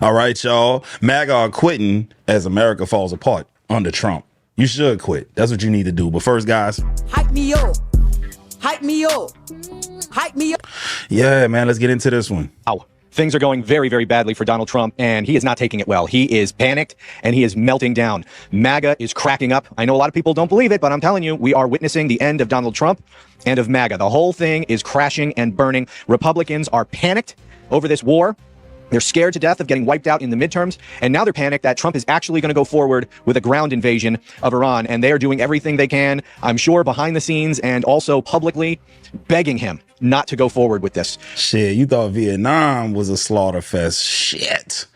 All right, y'all. MAGA are quitting as America falls apart under Trump. You should quit. That's what you need to do. But first, guys. Hype me up. Hype me up. Hype me up. Yeah, man, let's get into this one. Ow. Things are going very, very badly for Donald Trump, and he is not taking it well. He is panicked, and he is melting down. MAGA is cracking up. I know a lot of people don't believe it, but I'm telling you, we are witnessing the end of Donald Trump and of MAGA. The whole thing is crashing and burning. Republicans are panicked over this war. They're scared to death of getting wiped out in the midterms, and now they're panicked that Trump is actually going to go forward with a ground invasion of Iran, and they are doing everything they can, I'm sure, behind the scenes and also publicly begging him not to go forward with this. Shit, you thought Vietnam was a slaughter fest. Shit.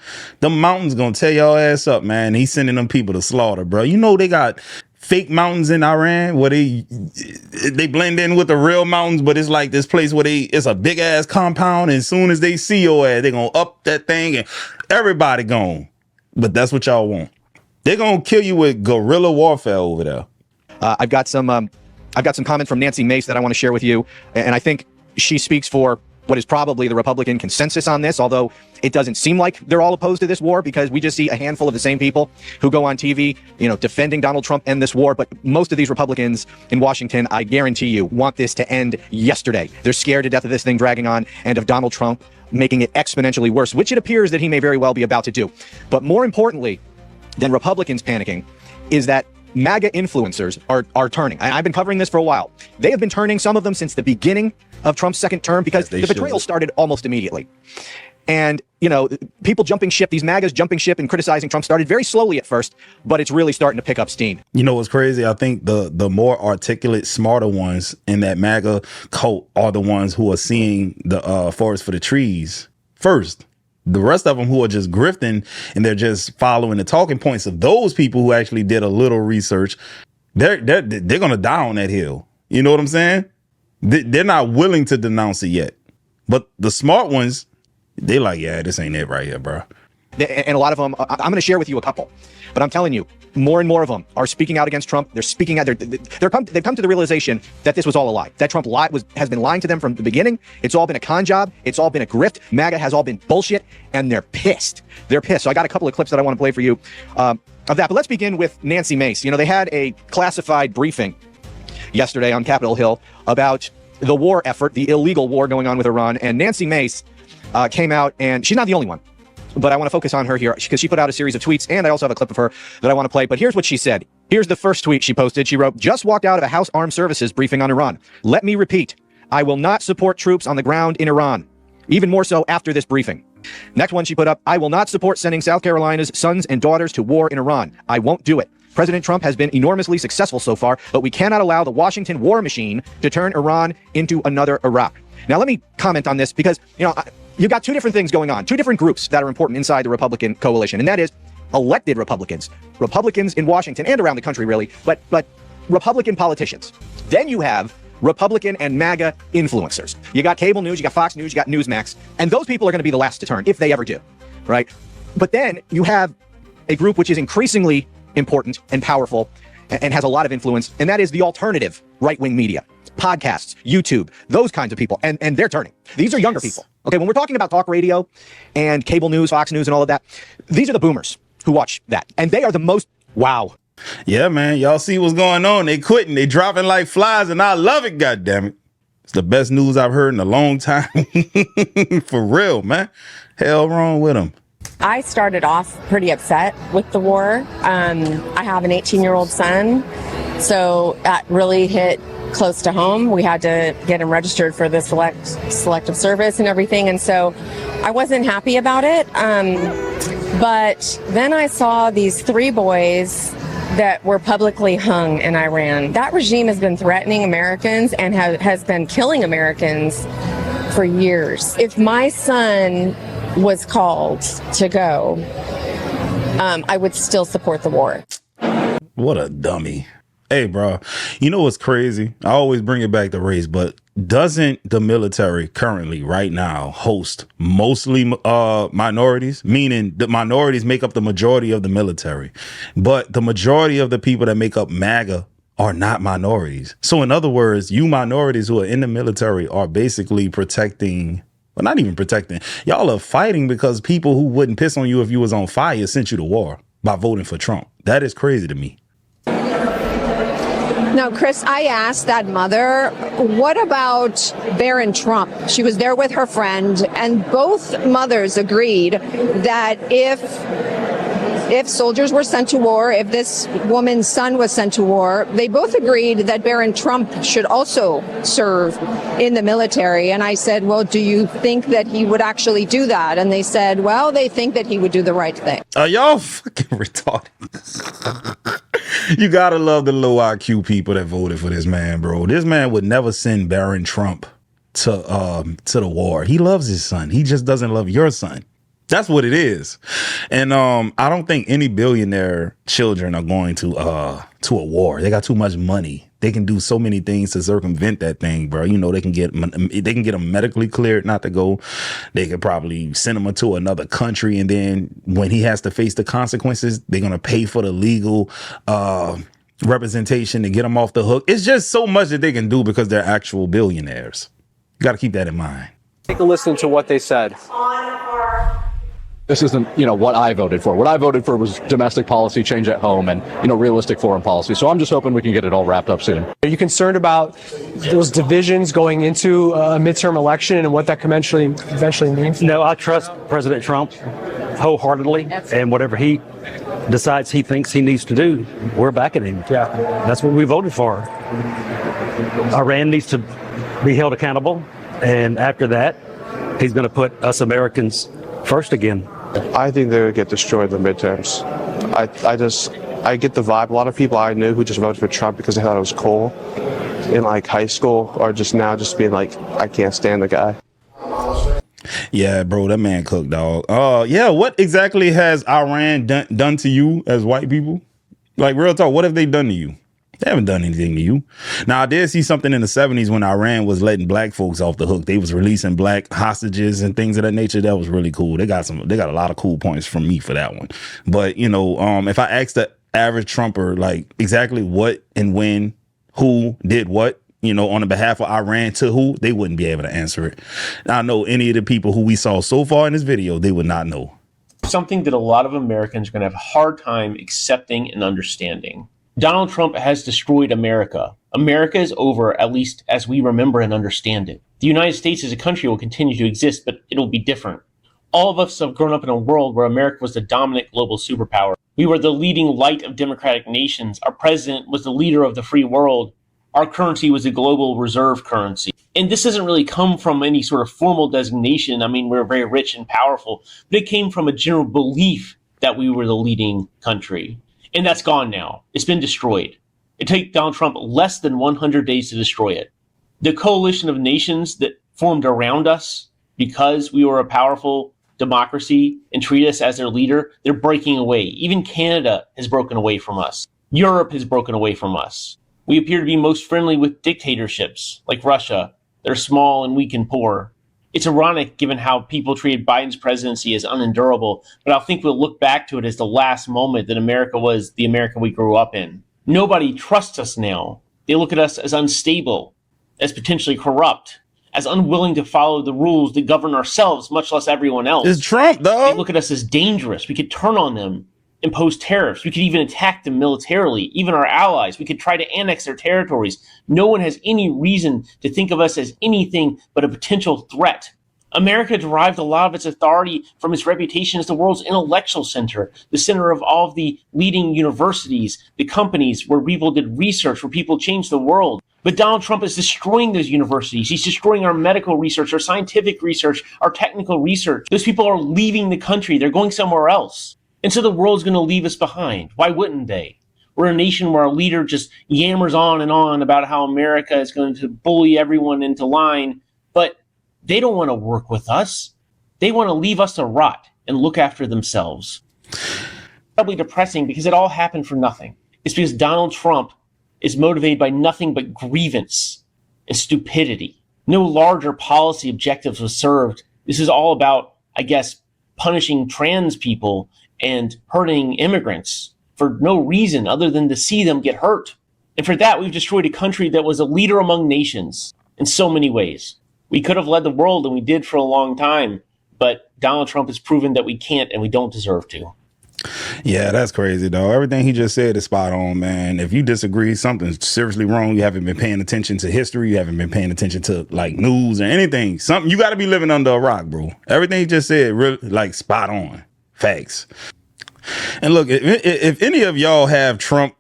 The mountains gonna tear your ass up, man. He's sending them people to slaughter, bro. You know they got fake mountains in Iran where they blend in with the real mountains, but it's like this place where it's a big ass compound, and as soon as they see your ass, they gonna up that thing and everybody gone. But that's what y'all want. They're gonna kill you with guerrilla warfare over there. I've got some comments from Nancy Mace that I want to share with you, and I think she speaks for what is probably the Republican consensus on this, although it doesn't seem like they're all opposed to this war, because we just see a handful of the same people who go on TV, defending Donald Trump and this war. But most of these Republicans in Washington, I guarantee you, want this to end yesterday. They're scared to death of this thing dragging on and of Donald Trump making it exponentially worse, which it appears that he may very well be about to do. But more importantly than Republicans panicking is that MAGA influencers are turning. I've been covering this for a while. They have been turning, some of them since the beginning of Trump's second term, because the betrayal started almost immediately. And, people jumping ship, these MAGAs jumping ship and criticizing Trump started very slowly at first, but it's really starting to pick up steam. You know what's crazy? I think the more articulate, smarter ones in that MAGA cult are the ones who are seeing the forest for the trees first. The rest of them who are just grifting and they're just following the talking points of those people who actually did a little research, they're going to die on that hill. You know what I'm saying? They're not willing to denounce it yet. But the smart ones, they like, yeah, this ain't it right here, bro. And a lot of them, I'm going to share with you a couple, but I'm telling you, more and more of them are speaking out against Trump. They're speaking out. They've come to the realization that this was all a lie. That Trump has been lying to them from the beginning. It's all been a con job. It's all been a grift. MAGA has all been bullshit, and they're pissed. They're pissed. So I got a couple of clips that I want to play for you of that. But let's begin with Nancy Mace. They had a classified briefing yesterday on Capitol Hill about the war effort, the illegal war going on with Iran, and Nancy Mace came out, and she's not the only one. But I want to focus on her here because she put out a series of tweets, and I also have a clip of her that I want to play. But here's what she said. Here's the first tweet she posted. She wrote, "Just walked out of a House Armed Services briefing on Iran. Let me repeat, I will not support troops on the ground in Iran, even more so after this briefing." Next one she put up, "I will not support sending South Carolina's sons and daughters to war in Iran. I won't do it. President Trump has been enormously successful so far, but we cannot allow the Washington war machine to turn Iran into another Iraq." Now, let me comment on this because, you've got two different things going on, two different groups that are important inside the Republican coalition, and that is elected Republicans in Washington and around the country, really, but Republican politicians. Then you have Republican and MAGA influencers. You got cable news, you got Fox News, you got Newsmax, and those people are going to be the last to turn, if they ever do, right? But then you have a group which is increasingly important and powerful and has a lot of influence, and that is the alternative right-wing media. Podcasts, YouTube, those kinds of people, and they're turning. These are younger people. Okay, when we're talking about talk radio and cable news, Fox News, and all of that, these are the boomers who watch that, and they are the most wow. Yeah, man, y'all see what's going on? They quitting, they dropping like flies, and I love it. Goddamn it, it's the best news I've heard in a long time. For real, man. Hell wrong with them. I started off pretty upset with the war. I have an 18-year-old son, so that really hit close to home. We had to get him registered for the selective service and everything, and so I wasn't happy about it. But then I saw these 3 boys that were publicly hung in Iran. That regime has been threatening Americans and has been killing Americans for years. If my son was called to go, I would still support the war. What a dummy. Hey, bro, you know what's crazy? I always bring it back to race, but doesn't the military currently right now host mostly minorities, meaning the minorities make up the majority of the military, but the majority of the people that make up MAGA are not minorities. So in other words, you minorities who are in the military are basically protecting But not even protecting. Y'all are fighting because people who wouldn't piss on you if you was on fire sent you to war by voting for Trump. That is crazy to me. Now, Chris, I asked that mother, what about Barron Trump? She was there with her friend, and both mothers agreed that if soldiers were sent to war, if this woman's son was sent to war, they both agreed that Barron Trump should also serve in the military. And I said, well, do you think that he would actually do that? And they said, well, they think that he would do the right thing. Y'all fucking retarded. You gotta love the low IQ people that voted for this man, bro. This man would never send Barron Trump to the war. He loves his son. He just doesn't love your son. That's what it is. And I don't think any billionaire children are going to a war. They got too much money. They can do so many things to circumvent that thing, bro. You know, they can get them medically cleared not to go. They could probably send him to another country, and then when he has to face the consequences, they're gonna pay for the legal representation to get him off the hook. It's just so much that they can do because they're actual billionaires. You got to keep that in mind. Take a listen to what they said. This isn't, what I voted for. What I voted for was domestic policy change at home and, realistic foreign policy. So I'm just hoping we can get it all wrapped up soon. Are you concerned about those divisions going into a midterm election and what that can eventually means? No, I trust President Trump wholeheartedly, and whatever he decides he thinks he needs to do, we're backing him. Yeah. That's what we voted for. Iran needs to be held accountable, and after that, he's going to put us Americans first again. I think they would get destroyed in the midterms. I get the vibe. A lot of people I knew who just voted for Trump because they thought it was cool in like high school, or just now just being like, I can't stand the guy. Yeah, bro, that man cooked, dog. Yeah, what exactly has Iran done to you as white people? Like, real talk, what have they done to you? They haven't done anything to you. Now, I did see something in the 70s when Iran was letting black folks off the hook. They was releasing black hostages and things of that nature. That was really cool. They got a lot of cool points from me for that one. But, if I asked the average Trumper, like, exactly what and when, who did what, on the behalf of Iran to who, they wouldn't be able to answer it. I know any of the people who we saw so far in this video, they would not know. Something that a lot of Americans are going to have a hard time accepting and understanding. Donald Trump has destroyed America. America is over, at least as we remember and understand it. The United States as a country will continue to exist, but it'll be different. All of us have grown up in a world where America was the dominant global superpower. We were the leading light of democratic nations. Our president was the leader of the free world. Our currency was a global reserve currency. And this doesn't really come from any sort of formal designation. I mean, we're very rich and powerful, but it came from a general belief that we were the leading country. And that's gone now. It's been destroyed. It took Donald Trump less than 100 days to destroy it. The coalition of nations that formed around us because we were a powerful democracy and treated us as their leader, they're breaking away. Even Canada has broken away from us. Europe has broken away from us. We appear to be most friendly with dictatorships like Russia that are small and weak and poor. It's ironic given how people treated Biden's presidency as unendurable, but I think we'll look back to it as the last moment that America was the America we grew up in. Nobody trusts us now. They look at us as unstable, as potentially corrupt, as unwilling to follow the rules that govern ourselves, much less everyone else. It's Trump, though. They look at us as dangerous. We could turn on them, impose tariffs. We could even attack them militarily, even our allies. We could try to annex their territories. No one has any reason to think of us as anything but a potential threat. America derived a lot of its authority from its reputation as the world's intellectual center, the center of all of the leading universities, the companies where people did research, where people changed the world. But Donald Trump is destroying those universities. He's destroying our medical research, our scientific research, our technical research. Those people are leaving the country. They're going somewhere else. And so the world's going to leave us behind. Why wouldn't they? We're a nation where our leader just yammers on and on about how America is going to bully everyone into line, but they don't want to work with us. They want to leave us to rot and look after themselves. Probably depressing because it all happened for nothing. It's because Donald Trump is motivated by nothing but grievance and stupidity. No larger policy objectives was served. This is all about, I guess, punishing trans people and hurting immigrants for no reason other than to see them get hurt. And for that, we've destroyed a country that was a leader among nations in so many ways. We could have led the world, and we did for a long time, but Donald Trump has proven that we can't and we don't deserve to. Yeah, that's crazy, though. Everything he just said is spot on, man. If you disagree, something's seriously wrong. You haven't been paying attention to history. You haven't been paying attention to like news or anything. Something you got to be living under a rock, bro. Everything he just said, really, like spot on. Facts. And look, if any of y'all have Trump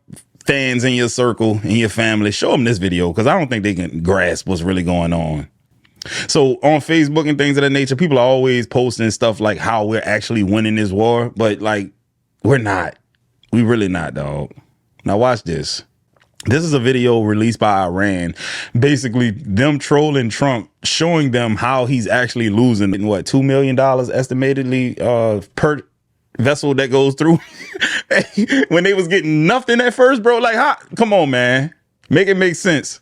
fans in your circle, in your family, show them this video, because I don't think they can grasp what's really going on. So on Facebook and things of that nature, people are always posting stuff like how we're actually winning this war, but like, we're not. We really not, dog. Now watch this. This is a video released by Iran, basically them trolling Trump, showing them how he's actually losing, what, $2 million estimatedly per vessel that goes through. When they was getting nothing at first, bro. Like, come on, man. Make it make sense.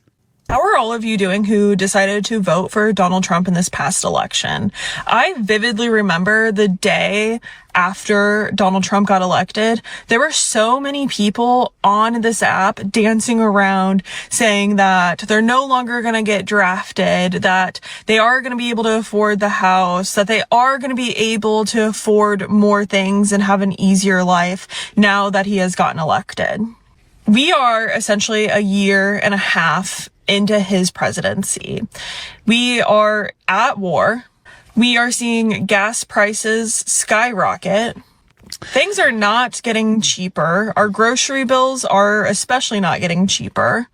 How are all of you doing who decided to vote for Donald Trump in this past election? I vividly remember the day after Donald Trump got elected. There were so many people on this app dancing around saying that they're no longer going to get drafted, that they are going to be able to afford the house, that they are going to be able to afford more things and have an easier life now that he has gotten elected. We are essentially a year and a half into his presidency. We are at war. We are seeing gas prices skyrocket. Things are not getting cheaper. Our grocery bills are especially not getting cheaper.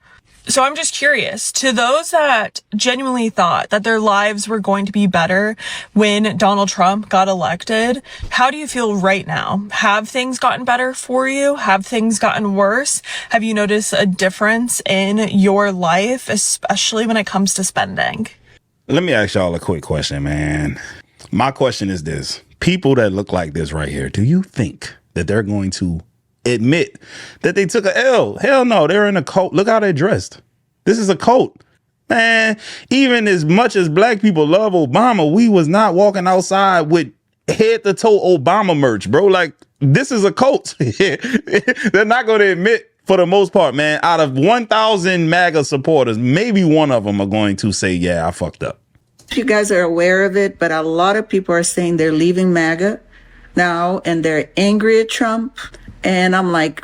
So I'm just curious, to those that genuinely thought that their lives were going to be better when Donald Trump got elected, how do you feel right now? Have things gotten better for you? Have things gotten worse? Have you noticed a difference in your life, especially when it comes to spending? Let me ask y'all a quick question, man. My question is this. People that look like this right here, do you think that they're going to admit that they took a L? Hell no, they're in a cult. Look how they're dressed. This is a cult. Man, even as much as black people love Obama, we was not walking outside with head to toe Obama merch, bro. Like, this is a cult. They're not going to admit, for the most part, man, out of 1,000 MAGA supporters, maybe one of them are going to say, yeah, I fucked up. You guys are aware of it, but a lot of people are saying they're leaving MAGA now and they're angry at Trump. And I'm like,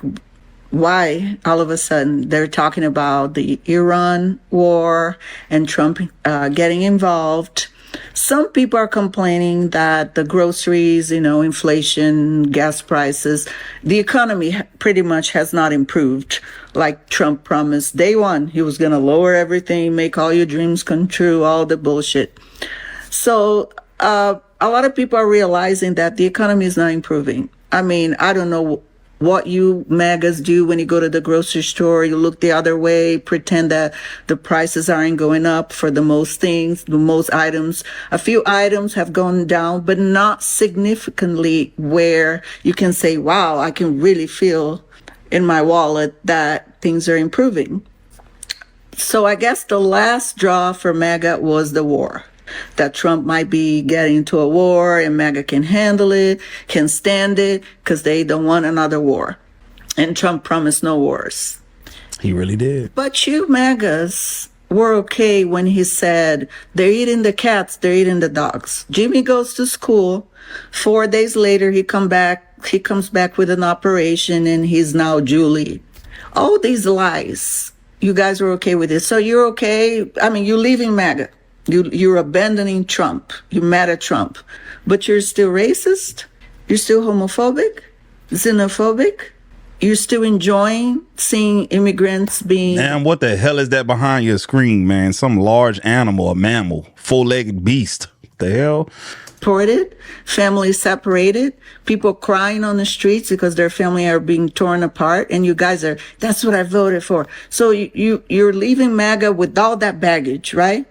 why all of a sudden they're talking about the Iran war and Trump getting involved? Some people are complaining that the groceries, inflation, gas prices, the economy pretty much has not improved like Trump promised. Day one, he was going to lower everything, make all your dreams come true, all the bullshit. So a lot of people are realizing that the economy is not improving. I mean, I don't know what you MAGAs do when you go to the grocery store. You look the other way, pretend that the prices aren't going up for the most things, the most items. A few items have gone down, but not significantly where you can say, wow, I can really feel in my wallet that things are improving. So I guess the last straw for MAGA was the war. That Trump might be getting into a war and MAGA can handle it, can stand it, because they don't want another war. And Trump promised no wars. He really did. But you MAGAs were okay when he said, they're eating the cats, they're eating the dogs. Jimmy goes to school. 4 days later, he comes back with an operation and he's now Julie. All these lies, you guys were okay with it. So you're okay. I mean, you're leaving MAGA. You're abandoning Trump. You're mad at Trump. But you're still racist? You're still homophobic? Xenophobic? You're still enjoying seeing immigrants being... Man, what the hell is that behind your screen, man? Some large animal, a mammal, four-legged beast. What the hell? Deported, families separated, people crying on the streets because their family are being torn apart, and you guys are, that's what I voted for. So you're leaving MAGA with all that baggage, right?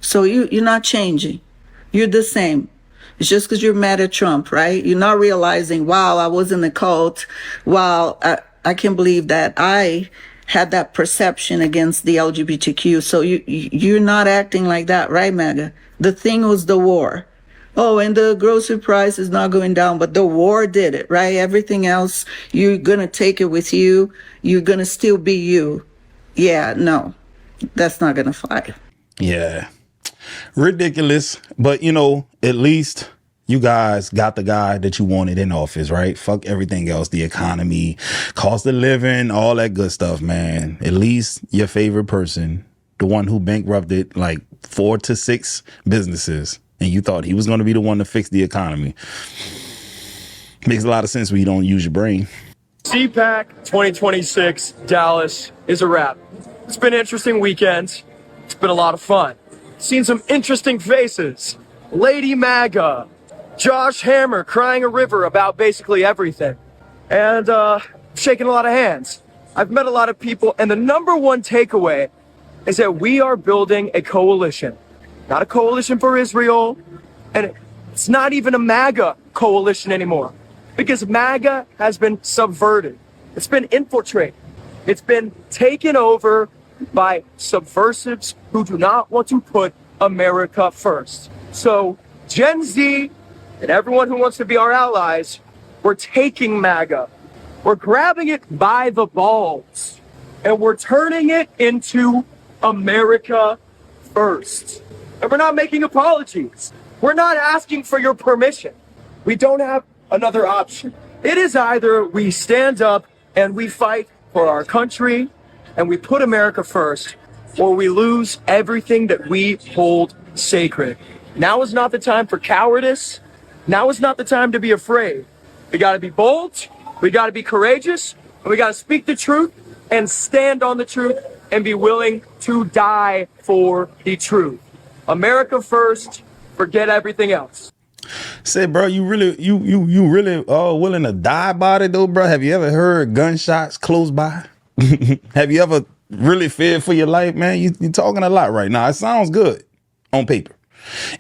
So you're not changing. You're the same. It's just because you're mad at Trump, right? You're not realizing, wow, I was in a cult. Wow, I can't believe that I had that perception against the LGBTQ. So you're not acting like that, right, MAGA? The thing was the war. Oh, and the grocery price is not going down, but the war did it, right? Everything else, you're going to take it with you. You're going to still be you. Yeah, no, that's not going to fly. Yeah. Ridiculous. But, you know, at least you guys got the guy that you wanted in office, right? Fuck everything else, the economy, cost of living, all that good stuff, man. At least your favorite person, the one who bankrupted like 4 to 6 businesses, and you thought he was going to be the one to fix the economy. Makes a lot of sense when you don't use your brain. CPAC 2026 Dallas is a wrap. It's been an interesting weekend. It's been a lot of fun. Seen some interesting faces. Lady MAGA, Josh Hammer crying a river about basically everything. And shaking a lot of hands. I've met a lot of people, and the number one takeaway is that we are building a coalition. Not a coalition for Israel, and it's not even a MAGA coalition anymore. Because MAGA has been subverted. It's been infiltrated. It's been taken over by subversives who do not want to put America first. So Gen Z and everyone who wants to be our allies, we're taking MAGA. We're grabbing it by the balls. And we're turning it into America first. And we're not making apologies. We're not asking for your permission. We don't have another option. It is either we stand up and we fight for our country and we put America first, or we lose everything that we hold sacred. Now is not the time for cowardice. Now is not the time to be afraid. We got to be bold, we got to be courageous, and we got to speak the truth and stand on the truth and be willing to die for the truth. America first, forget everything else. Say, bro, you really willing to die about it though, bro? Have you ever heard gunshots close by? Have you ever really feared for your life, man? You're talking a lot right now. It sounds good on paper.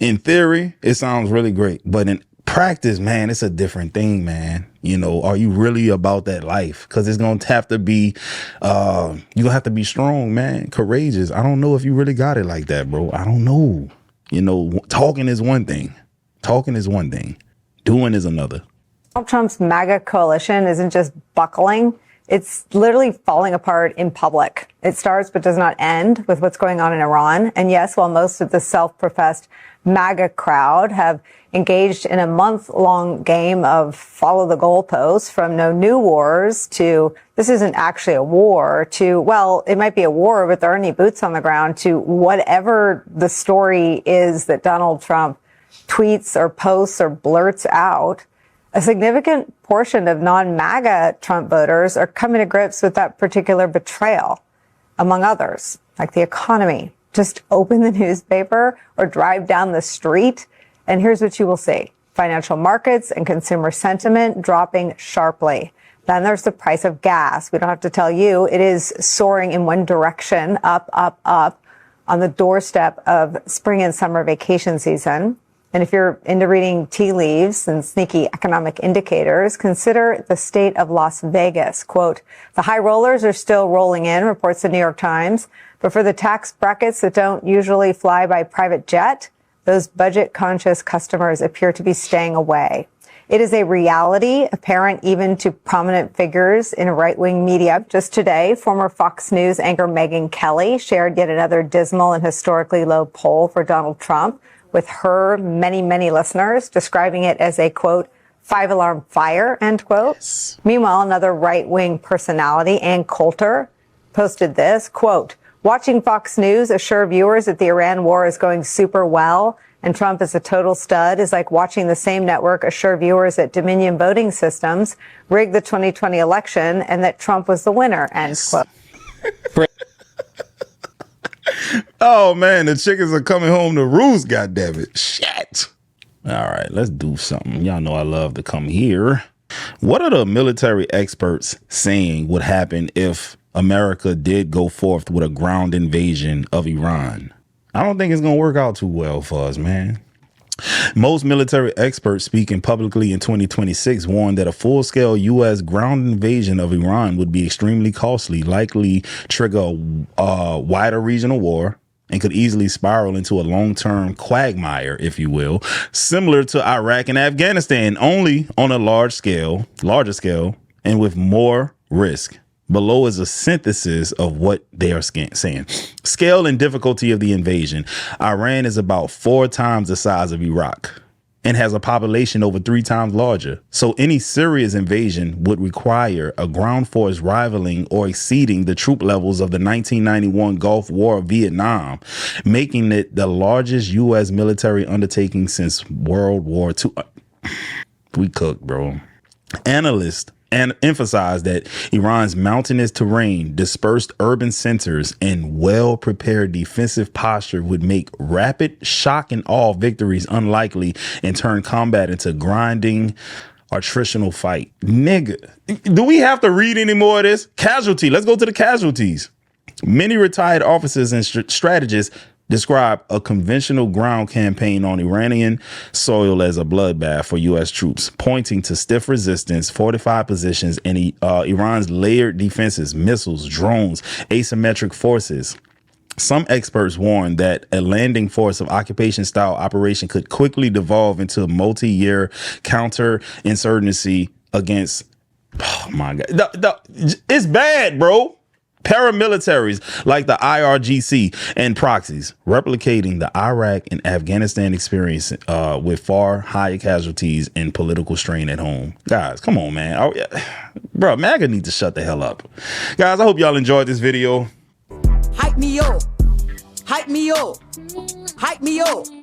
In theory, it sounds really great, but in practice, man, it's a different thing, man. You know, are you really about that life? Because it's gonna have to be, you're gonna have to be strong, man, courageous. I don't know if you really got it like that, bro. I don't know. You know, talking is one thing. Talking is one thing. Doing is another. Donald Trump's MAGA coalition isn't just buckling. It's literally falling apart in public. It starts but does not end with what's going on in Iran. And yes, while most of the self-professed MAGA crowd have engaged in a month-long game of follow the goalposts, from no new wars to this isn't actually a war to, well, it might be a war, but there aren't any boots on the ground, to whatever the story is that Donald Trump tweets or posts or blurts out, a significant portion of non-MAGA Trump voters are coming to grips with that particular betrayal, among others, like the economy. Just open the newspaper or drive down the street, and here's what you will see. Financial markets and consumer sentiment dropping sharply. Then there's the price of gas. We don't have to tell you, it is soaring in one direction, up, up, up, on the doorstep of spring and summer vacation season. And if you're into reading tea leaves and sneaky economic indicators, consider the state of Las Vegas. Quote, the high rollers are still rolling in, reports the New York Times. But for the tax brackets that don't usually fly by private jet, those budget-conscious customers appear to be staying away. It is a reality apparent even to prominent figures in right-wing media. Just today, former Fox News anchor Megyn Kelly shared yet another dismal and historically low poll for Donald Trump, with her many, many listeners describing it as a, quote, 5-alarm fire, end quote. Yes. Meanwhile, another right-wing personality, Ann Coulter, posted this, quote, watching Fox News assure viewers that the Iran war is going super well and Trump is a total stud is like watching the same network assure viewers that Dominion voting systems rigged the 2020 election and that Trump was the winner, end quote. Oh man, the chickens are coming home to roost, goddammit. Shit. All right, let's do something. Y'all know I love to come here. What are the military experts saying would happen if America did go forth with a ground invasion of Iran? I don't think it's going to work out too well for us, man. Most military experts speaking publicly in 2026 warned that a full-scale U.S. ground invasion of Iran would be extremely costly, likely trigger a wider regional war, and could easily spiral into a long-term quagmire, if you will, similar to Iraq and Afghanistan, only on a larger scale, and with more risk. Below is a synthesis of what they are saying. Scale and difficulty of the invasion. Iran is about 4 times the size of Iraq and has a population over 3 times larger. So any serious invasion would require a ground force rivaling or exceeding the troop levels of the 1991 Gulf War of Vietnam, making it the largest U.S. military undertaking since World War II. We cooked, bro. Analysts emphasize that Iran's mountainous terrain, dispersed urban centers, and well-prepared defensive posture would make rapid shock and awe victories unlikely and turn combat into grinding attritional fight. Nigga, do we have to read any more of this? Casualty. Let's go to the casualties. Many retired officers and strategists describe a conventional ground campaign on Iranian soil as a bloodbath for U.S. troops, pointing to stiff resistance, fortified positions, and Iran's layered defenses, missiles, drones, asymmetric forces. Some experts warn that a landing force of occupation-style operation could quickly devolve into a multi-year counterinsurgency against, oh my God, it's bad, bro. Paramilitaries like the IRGC and proxies, replicating the Iraq and Afghanistan experience with far higher casualties and political strain at home. Guys, come on, man. Oh, yeah. Bro, MAGA needs to shut the hell up. Guys, I hope y'all enjoyed this video. Hype me up. Hype me up. Hype me up.